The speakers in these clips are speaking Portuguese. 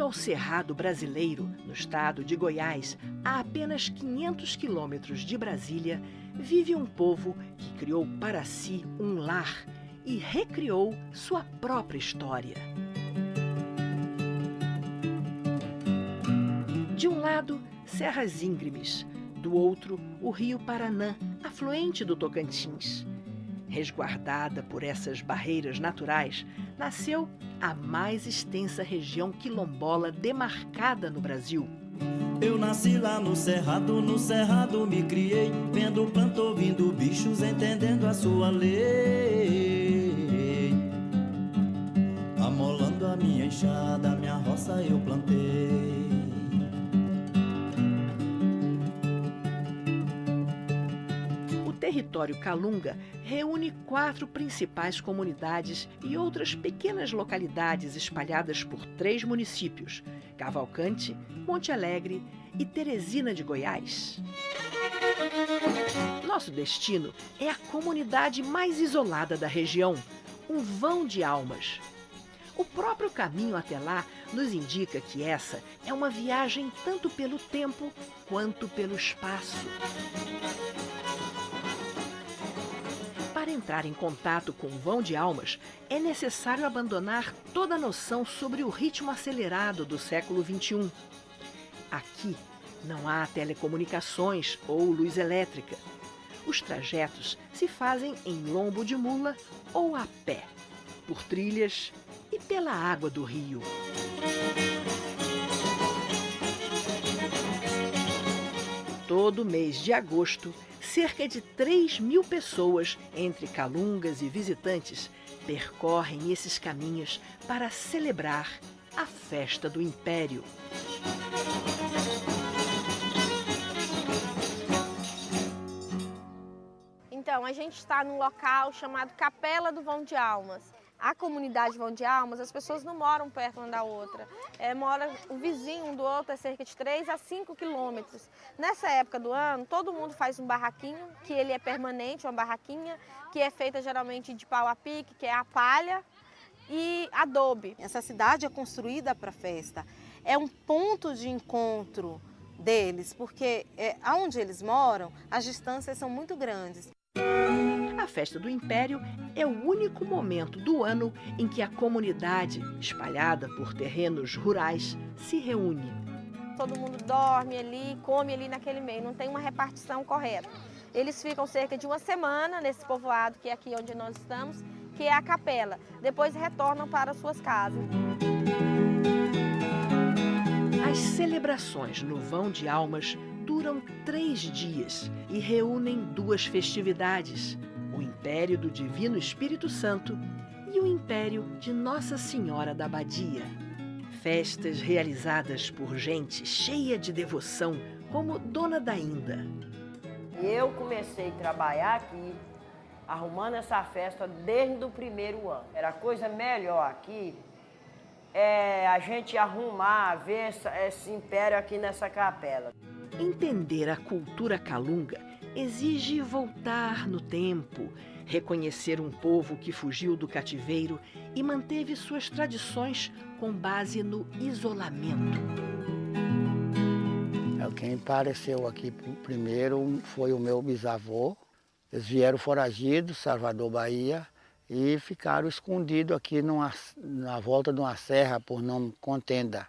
ao Cerrado brasileiro, no estado de Goiás, a apenas 500 quilômetros de Brasília, vive um povo que criou para si um lar e recriou sua própria história. De um lado, serras íngremes, do outro, o rio Paranã, afluente do Tocantins. Resguardada por essas barreiras naturais, nasceu a mais extensa região quilombola demarcada no Brasil. Eu nasci lá no cerrado me criei, vendo planta, ouvindo bichos, entendendo a sua lei. Amolando a minha enxada, minha roça eu plantei. O território Calunga reúne 4 principais comunidades e outras pequenas localidades espalhadas por 3 municípios: Cavalcante, Monte Alegre e Teresina de Goiás. Nosso destino é a comunidade mais isolada da região, um vão de almas. O próprio caminho até lá nos indica que essa é uma viagem tanto pelo tempo quanto pelo espaço. Para entrar em contato com o vão de almas, é necessário abandonar toda a noção sobre o ritmo acelerado do século XXI. Aqui não há telecomunicações ou luz elétrica. Os trajetos se fazem em lombo de mula ou a pé, por trilhas e pela água do rio. Todo mês de agosto, cerca de 3.000 pessoas, entre calungas e visitantes, percorrem esses caminhos para celebrar a festa do Império. Então, a gente está num local chamado Capela do Vão de Almas. A comunidade Vão de Almas, as pessoas não moram perto uma da outra. Mora o vizinho um do outro, é cerca de 3 a 5 quilômetros. Nessa época do ano, todo mundo faz um barraquinho, que ele é permanente, uma barraquinha, que é feita geralmente de pau a pique, que é a palha, e adobe. Essa cidade é construída para festa, é um ponto de encontro deles, porque onde eles moram, as distâncias são muito grandes. A festa do Império é o único momento do ano em que a comunidade, espalhada por terrenos rurais, se reúne. Todo mundo dorme ali, come ali naquele meio, não tem uma repartição correta. Eles ficam cerca de uma semana nesse povoado, que é aqui onde nós estamos, que é a capela. Depois retornam para suas casas. As celebrações no Vão de Almas duram 3 dias e reúnem 2 festividades: o Império do Divino Espírito Santo e o Império de Nossa Senhora da Abadia. Festas realizadas por gente cheia de devoção, como Dona Dainda. Eu comecei a trabalhar aqui, arrumando essa festa desde o primeiro ano. Era a coisa melhor aqui, a gente arrumar, ver esse império aqui nessa capela. Entender a cultura calunga exige voltar no tempo, reconhecer um povo que fugiu do cativeiro e manteve suas tradições com base no isolamento. Quem apareceu aqui primeiro foi o meu bisavô. Eles vieram foragidos, Salvador, Bahia, e ficaram escondidos aqui na volta de uma serra por nome Contenda,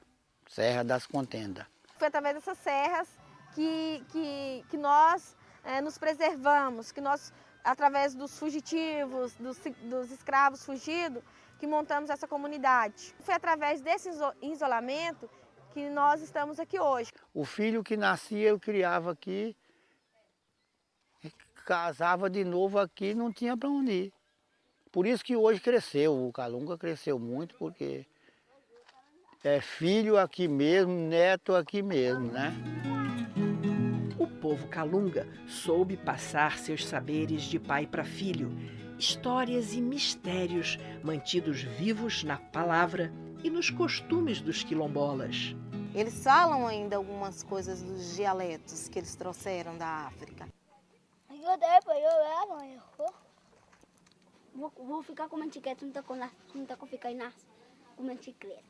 Serra das Contendas. Foi através dessas serras que nós nos preservamos, que nós, através dos fugitivos, dos escravos fugidos, que montamos essa comunidade. Foi através desse isolamento que nós estamos aqui hoje. O filho que nascia eu criava aqui, casava de novo aqui, não tinha para onde ir. Por isso que hoje cresceu, o Calunga cresceu muito, porque é filho aqui mesmo, neto aqui mesmo, né? O povo calunga soube passar seus saberes de pai para filho, histórias e mistérios mantidos vivos na palavra e nos costumes dos quilombolas. Eles falam ainda algumas coisas dos dialetos que eles trouxeram da África. Vou ficar com uma etiqueta, não está com ficar com uma etiqueta.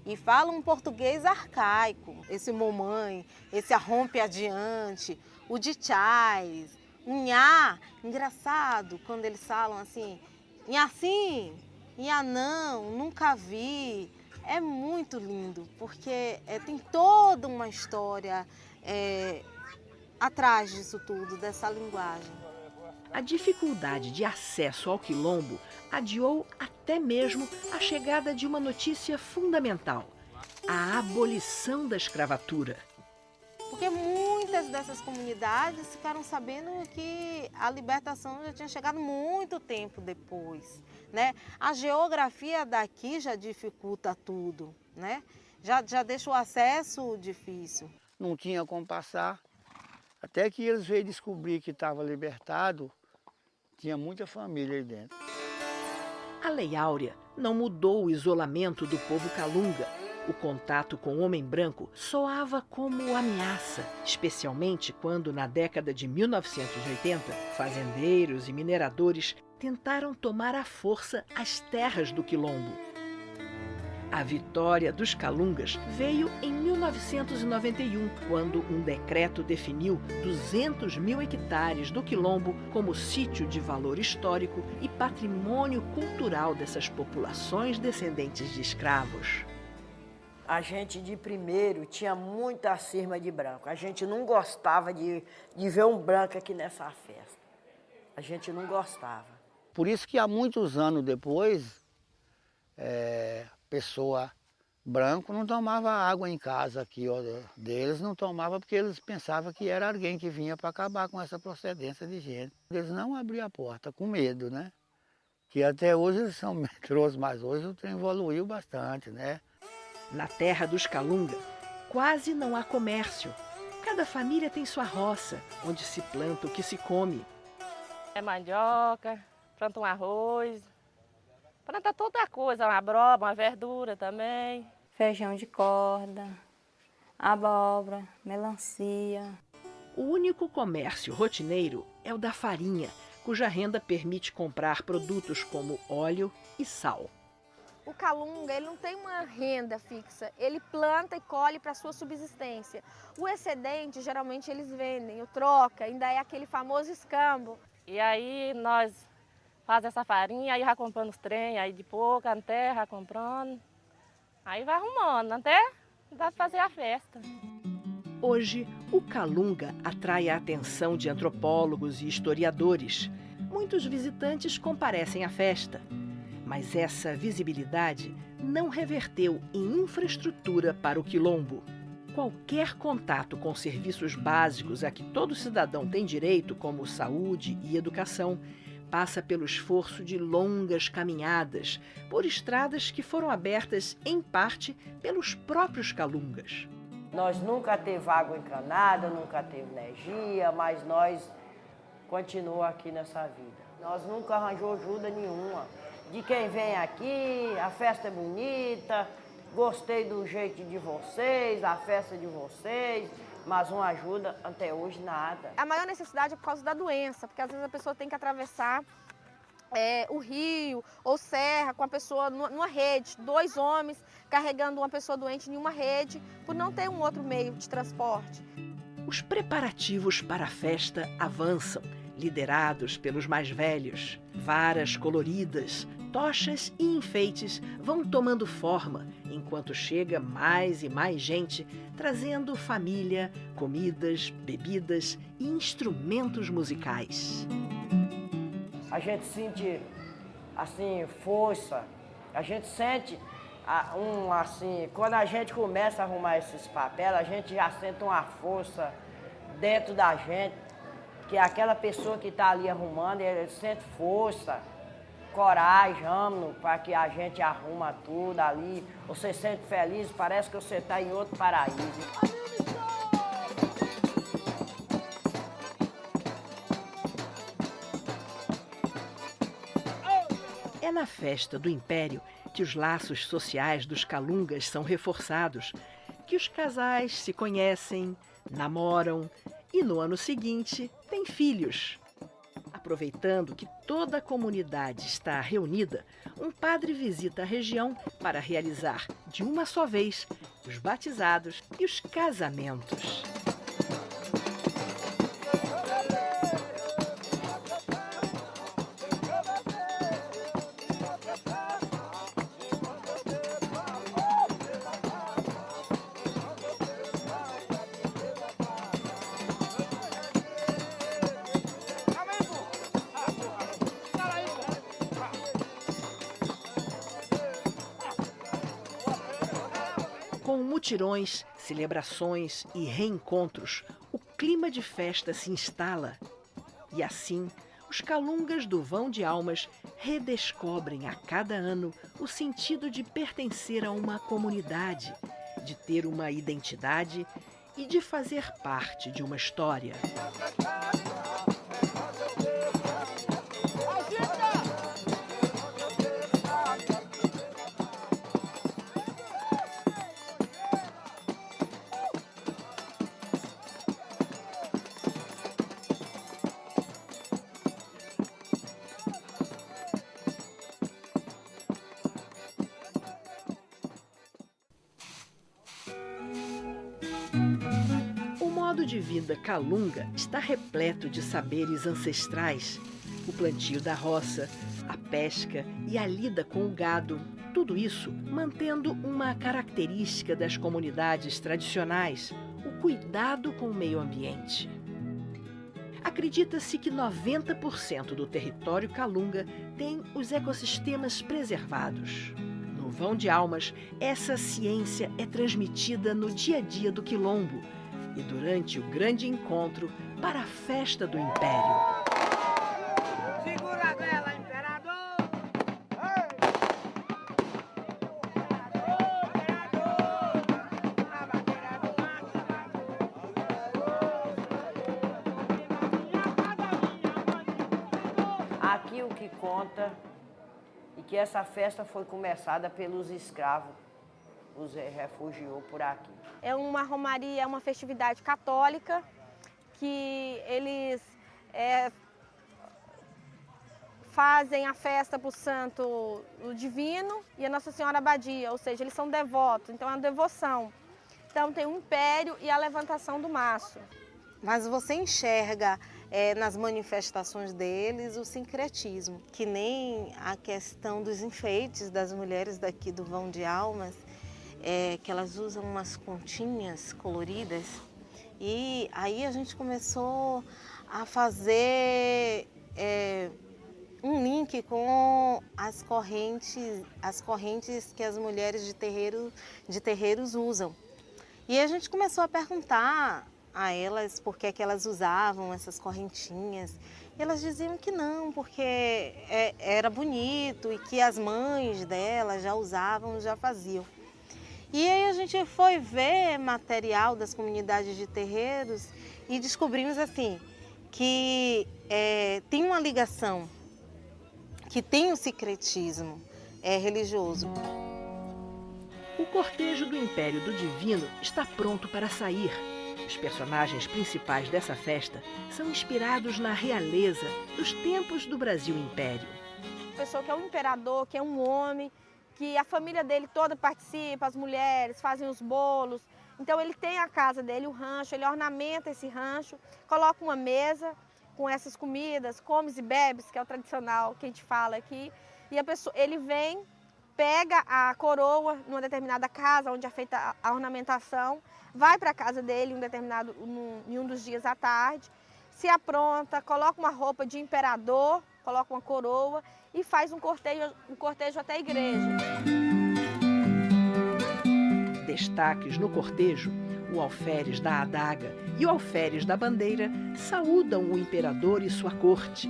e falam um português arcaico. Esse mamãe, esse arrompe adiante, o de chás, o nhá. Engraçado quando eles falam assim, nhá sim, nhá não, nunca vi. É muito lindo, porque tem toda uma história atrás disso tudo, dessa linguagem. A dificuldade de acesso ao quilombo adiou até mesmo a chegada de uma notícia fundamental: a abolição da escravatura. Porque muitas dessas comunidades ficaram sabendo que a libertação já tinha chegado muito tempo depois, né? A geografia daqui já dificulta tudo, né? Já deixa o acesso difícil. Não tinha como passar, até que eles veio descobrir que estava libertado, tinha muita família aí dentro. A Lei Áurea não mudou o isolamento do povo calunga. O contato com o homem branco soava como ameaça, especialmente quando, na década de 1980, fazendeiros e mineradores tentaram tomar à força as terras do quilombo. A vitória dos calungas veio em 1991, quando um decreto definiu 200 mil hectares do quilombo como sítio de valor histórico e patrimônio cultural dessas populações descendentes de escravos. A gente de primeiro tinha muita cisma de branco. A gente não gostava de ver um branco aqui nessa festa. A gente não gostava. Por isso que há muitos anos depois, pessoa branco não tomava água em casa aqui, ó, deles não tomava porque eles pensavam que era alguém que vinha para acabar com essa procedência de gente. Eles não abriam a porta com medo, né? Que até hoje eles são medrosos, mas hoje o trem evoluiu bastante, né? Na terra dos calunga, quase não há comércio. Cada família tem sua roça, onde se planta o que se come. É mandioca, planta um arroz, planta toda coisa, uma abóbora, uma verdura também. Feijão de corda, abóbora, melancia. O único comércio rotineiro é o da farinha, cuja renda permite comprar produtos como óleo e sal. O calunga, ele não tem uma renda fixa, ele planta e colhe para sua subsistência. O excedente, geralmente eles vendem, o troca, ainda é aquele famoso escambo. E aí nós fazemos essa farinha, aí vai comprando os trem, aí de pouca, na terra, comprando. Aí vai arrumando, até dá para fazer a festa. Hoje, o calunga atrai a atenção de antropólogos e historiadores. Muitos visitantes comparecem à festa. Mas essa visibilidade não reverteu em infraestrutura para o quilombo. Qualquer contato com serviços básicos a que todo cidadão tem direito, como saúde e educação, passa pelo esforço de longas caminhadas por estradas que foram abertas, em parte, pelos próprios calungas. Nós nunca teve água encanada, nunca teve energia, mas nós continuamos aqui nessa vida. Nós nunca arranjou ajuda nenhuma. De quem vem aqui, a festa é bonita, gostei do jeito de vocês, a festa de vocês, mas uma ajuda até hoje nada. A maior necessidade é por causa da doença, porque às vezes a pessoa tem que atravessar o rio ou serra com a pessoa numa rede, 2 homens carregando uma pessoa doente em uma rede, por não ter um outro meio de transporte. Os preparativos para a festa avançam, liderados pelos mais velhos. Varas coloridas, tochas e enfeites vão tomando forma, enquanto chega mais e mais gente, trazendo família, comidas, bebidas e instrumentos musicais. A gente sente, assim, força, a gente sente, assim, quando a gente começa a arrumar esses papéis, a gente já sente uma força dentro da gente, que aquela pessoa que está ali arrumando, ele sente força, coragem, ânimo, para que a gente arruma tudo ali. Você sente feliz, parece que você está em outro paraíso. É na festa do Império que os laços sociais dos calungas são reforçados, que os casais se conhecem, namoram e no ano seguinte têm filhos. Aproveitando que toda a comunidade está reunida, um padre visita a região para realizar de uma só vez os batizados e os casamentos. Com mutirões, celebrações e reencontros, o clima de festa se instala. E assim, os calungas do Vão de Almas redescobrem a cada ano o sentido de pertencer a uma comunidade, de ter uma identidade e de fazer parte de uma história. O modo de vida calunga está repleto de saberes ancestrais. O plantio da roça, a pesca e a lida com o gado. Tudo isso mantendo uma característica das comunidades tradicionais, o cuidado com o meio ambiente. Acredita-se que 90% do território calunga tem os ecossistemas preservados. No Vão de Almas, essa ciência é transmitida no dia a dia do quilombo e durante o grande encontro para a festa do Império. Segura a vela, imperador! Aqui o que conta é que essa festa foi começada pelos escravos, os refugiou por aqui. É uma romaria, é uma festividade católica que eles fazem a festa para o Santo Divino e a Nossa Senhora Abadia, ou seja, eles são devotos, então é uma devoção. Então tem o império e a levantação do maço. Mas você enxerga nas manifestações deles o sincretismo, que nem a questão dos enfeites das mulheres daqui do Vão de Almas, que elas usam umas continhas coloridas. E aí a gente começou a fazer um link com as correntes que as mulheres de terreiros usam. E a gente começou a perguntar a elas por que elas usavam essas correntinhas. E elas diziam que não, porque era bonito e que as mães delas já usavam, já faziam. E aí a gente foi ver material das comunidades de terreiros e descobrimos assim que tem uma ligação, que tem o sincretismo religioso. O cortejo do Império do Divino está pronto para sair. Os personagens principais dessa festa são inspirados na realeza dos tempos do Brasil Império. A pessoa que é um imperador, que é um homem, que a família dele toda participa, as mulheres fazem os bolos. Então ele tem a casa dele, o rancho, ele ornamenta esse rancho, coloca uma mesa com essas comidas, comes e bebes, que é o tradicional que a gente fala aqui. E ele vem, pega a coroa numa determinada casa onde é feita a ornamentação, vai para a casa dele em um dos dias à tarde, se apronta, coloca uma roupa de imperador, coloca uma coroa e faz um cortejo até a igreja. Destaques no cortejo, o alferes da adaga e o alferes da bandeira saúdam o imperador e sua corte.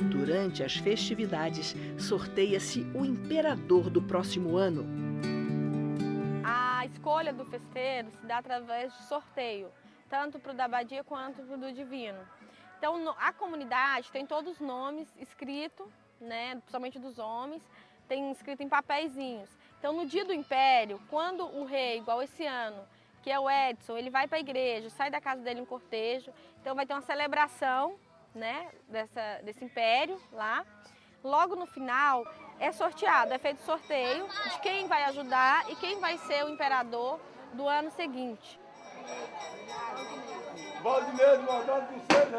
Durante as festividades, sorteia-se o imperador do próximo ano. A escolha do festeiro se dá através de sorteio, tanto para o da abadia quanto para o do divino. Então, a comunidade tem todos os nomes escritos né, principalmente dos homens, tem escrito em papeizinhos. Então, no dia do Império, quando o rei, igual esse ano, que é o Edson, ele vai para a igreja, sai da casa dele em cortejo, então vai ter uma celebração, né, desse Império lá. Logo no final, é sorteado, é feito sorteio de quem vai ajudar e quem vai ser o imperador do ano seguinte. Balde mesmo, mandando por R$6.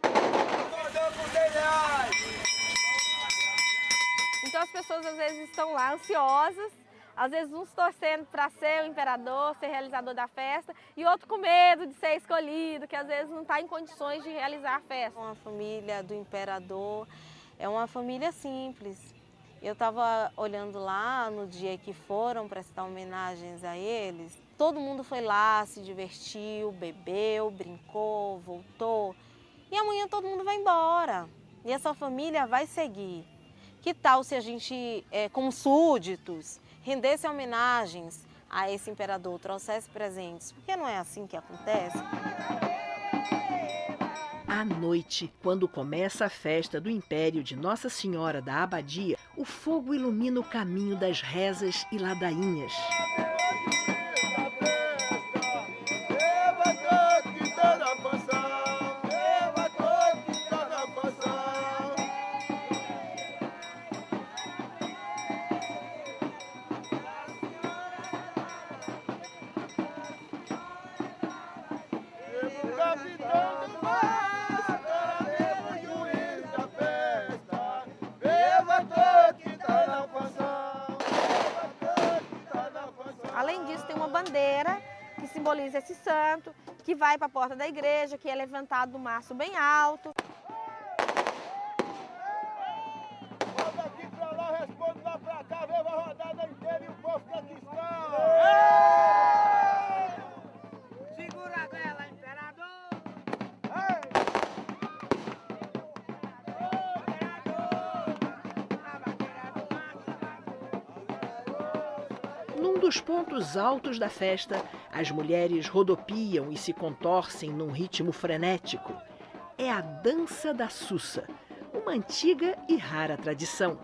Mandando por R$10. Então as pessoas às vezes estão lá ansiosas, às vezes uns torcendo para ser o imperador, ser realizador da festa, e outro com medo de ser escolhido, que às vezes não está em condições de realizar a festa. Uma família do imperador é uma família simples. Eu estava olhando lá no dia que foram prestar homenagens a eles, todo mundo foi lá, se divertiu, bebeu, brincou, voltou. E amanhã todo mundo vai embora. E essa família vai seguir. Que tal se a gente, como súditos, rendesse homenagens a esse imperador, trouxesse presentes? Porque não é assim que acontece? À noite, quando começa a festa do Império de Nossa Senhora da Abadia, o fogo ilumina o caminho das rezas e ladainhas. Além disso, tem uma bandeira que simboliza esse santo, que vai para a porta da igreja, que é levantado do maço bem alto. Roda aqui pra lá, responde lá pra cá, vem a rodada inteira e o povo que aqui está. Segura a vela, imperador! Num dos pontos altos da festa, as mulheres rodopiam e se contorcem num ritmo frenético. É a dança da Sussa, uma antiga e rara tradição.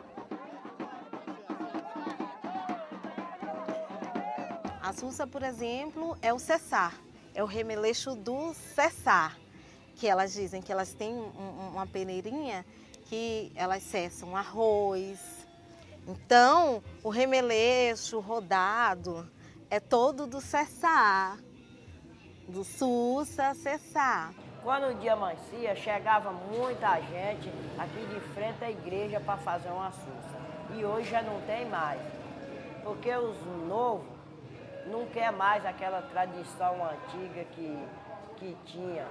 A Sussa, por exemplo, é o cessar, é o remeleixo do cessar, que elas dizem que elas têm uma peneirinha que elas cessam arroz. Então, o remeleixo, o rodado, é todo do cessar, do Sussa cessar. Quando o dia amanhecia, chegava muita gente aqui de frente à igreja para fazer uma Sussa. E hoje já não tem mais, porque os novos não quer mais aquela tradição antiga que tinha.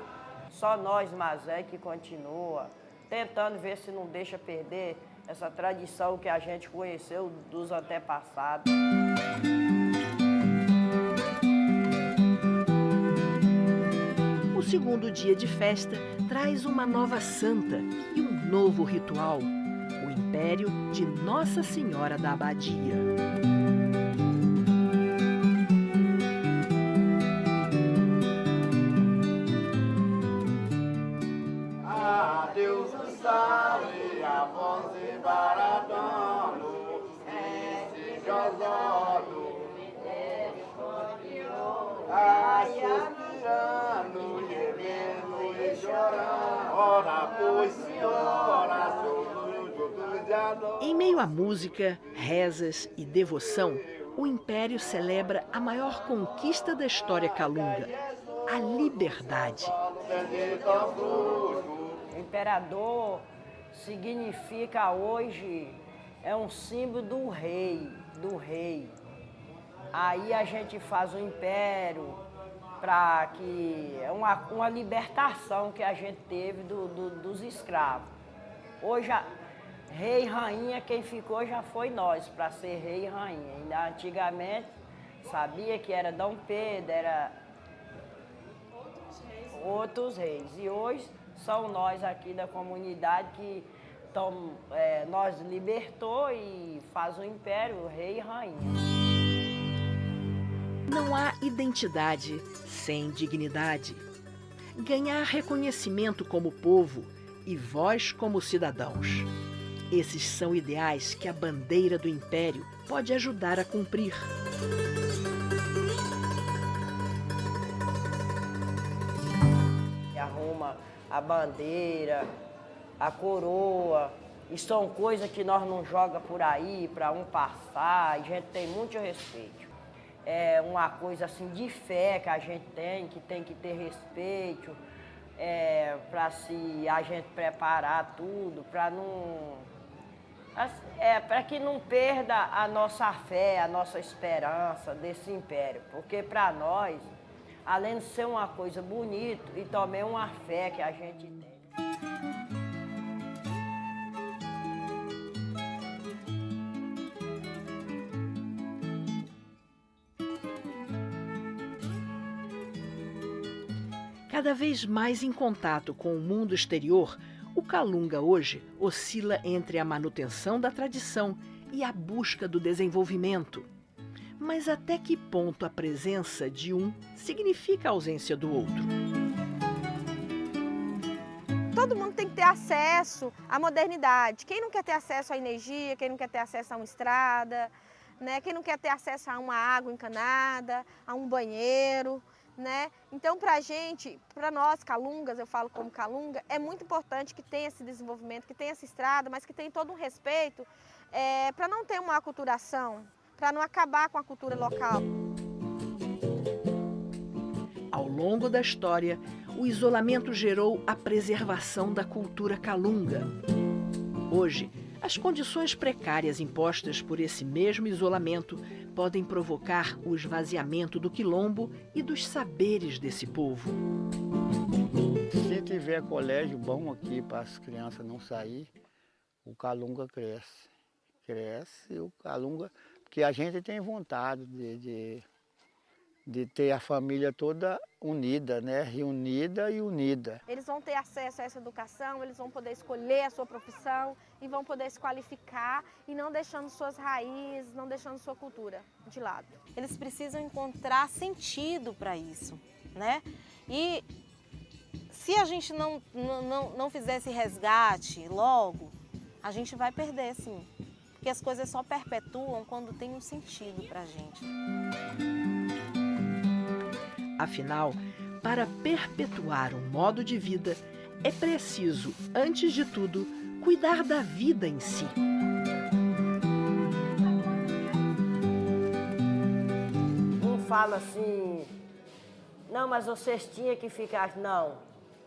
Só nós, Mazé, que continua, tentando ver se não deixa perder essa tradição que a gente conheceu dos antepassados. O segundo dia de festa traz uma nova santa e um novo ritual, o Império de Nossa Senhora da Abadia. Deus do sal e a voz de baratano, esse josado, suspirando, gemendo e chorando, ora pois senhora, Em meio à música, rezas e devoção, o Império celebra a maior conquista da história calunga, a liberdade. Imperador significa hoje, é um símbolo do rei. Aí a gente faz o império para que é uma libertação que a gente teve dos escravos. Hoje, rei e rainha, quem ficou já foi nós, para ser rei e rainha. Ainda antigamente, sabia que era Dom Pedro, era outros reis. E hoje são nós aqui da comunidade que nós libertou e faz o império, rei e rainha. Não há identidade sem dignidade. Ganhar reconhecimento como povo e voz como cidadãos. Esses são ideais que a bandeira do Império pode ajudar a cumprir. Arruma a bandeira, a coroa, e são coisas que nós não joga por aí para um passar, a gente tem muito respeito. É uma coisa assim de fé que a gente tem que ter respeito, para se a gente preparar tudo, para não para que não perda a nossa fé, a nossa esperança desse império, porque para nós, além de ser uma coisa bonita, e também uma fé que a gente tem. Cada vez mais em contato com o mundo exterior, o Calunga hoje oscila entre a manutenção da tradição e a busca do desenvolvimento. Mas até que ponto a presença de um significa a ausência do outro? Todo mundo tem que ter acesso à modernidade. Quem não quer ter acesso à energia, quem não quer ter acesso a uma estrada, né? Quem não quer ter acesso a uma água encanada, a um banheiro, né? Então, para nós calungas, eu falo como calunga, é muito importante que tenha esse desenvolvimento, que tenha essa estrada, mas que tenha todo um respeito para não ter uma aculturação, para não acabar com a cultura local. Ao longo da história, o isolamento gerou a preservação da cultura calunga. Hoje, as condições precárias impostas por esse mesmo isolamento podem provocar o esvaziamento do quilombo e dos saberes desse povo. Se tiver colégio bom aqui para as crianças não sair, o calunga cresce. Cresce o calunga, porque a gente tem vontade de ter a família toda unida, né? Reunida e unida. Eles vão ter acesso a essa educação, eles vão poder escolher a sua profissão e vão poder se qualificar e não deixando suas raízes, não deixando sua cultura de lado. Eles precisam encontrar sentido para isso, né? E se a gente não fizer esse resgate logo, a gente vai perder, sim. Porque as coisas só perpetuam quando tem um sentido para a gente. Afinal, para perpetuar um modo de vida, é preciso, antes de tudo, cuidar da vida em si. Um fala assim, não, mas vocês tinham que ficar...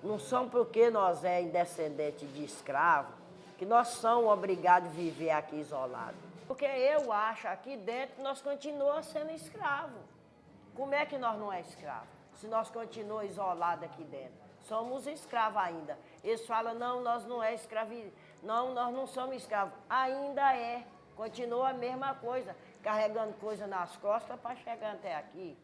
Não são porque nós descendente de escravo, que nós somos obrigados a viver aqui isolados. Porque eu acho aqui dentro que nós continuamos sendo escravos. Como é que nós não é escravo? Se nós continuamos isolados aqui dentro. Somos escravos ainda. Eles falam, não, nós não é escravo. Não, nós não somos escravos. Ainda é. Continua a mesma coisa. Carregando coisa nas costas para chegar até aqui.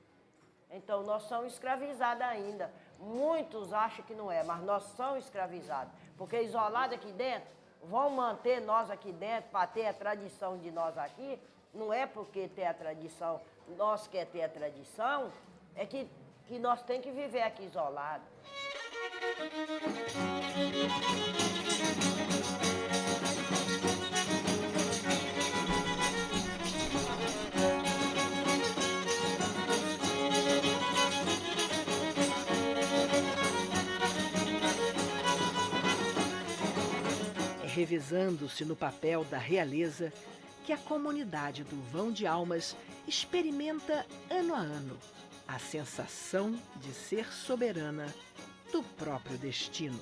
Então, nós somos escravizados ainda. Muitos acham que não é, mas nós somos escravizados. Porque isolados aqui dentro, vão manter nós aqui dentro para ter a tradição de nós aqui. Não é porque ter a tradição, nós quer ter a tradição, é que nós temos que viver aqui isolados. Revezando-se no papel da realeza, que a comunidade do Vão de Almas experimenta ano a ano a sensação de ser soberana do próprio destino.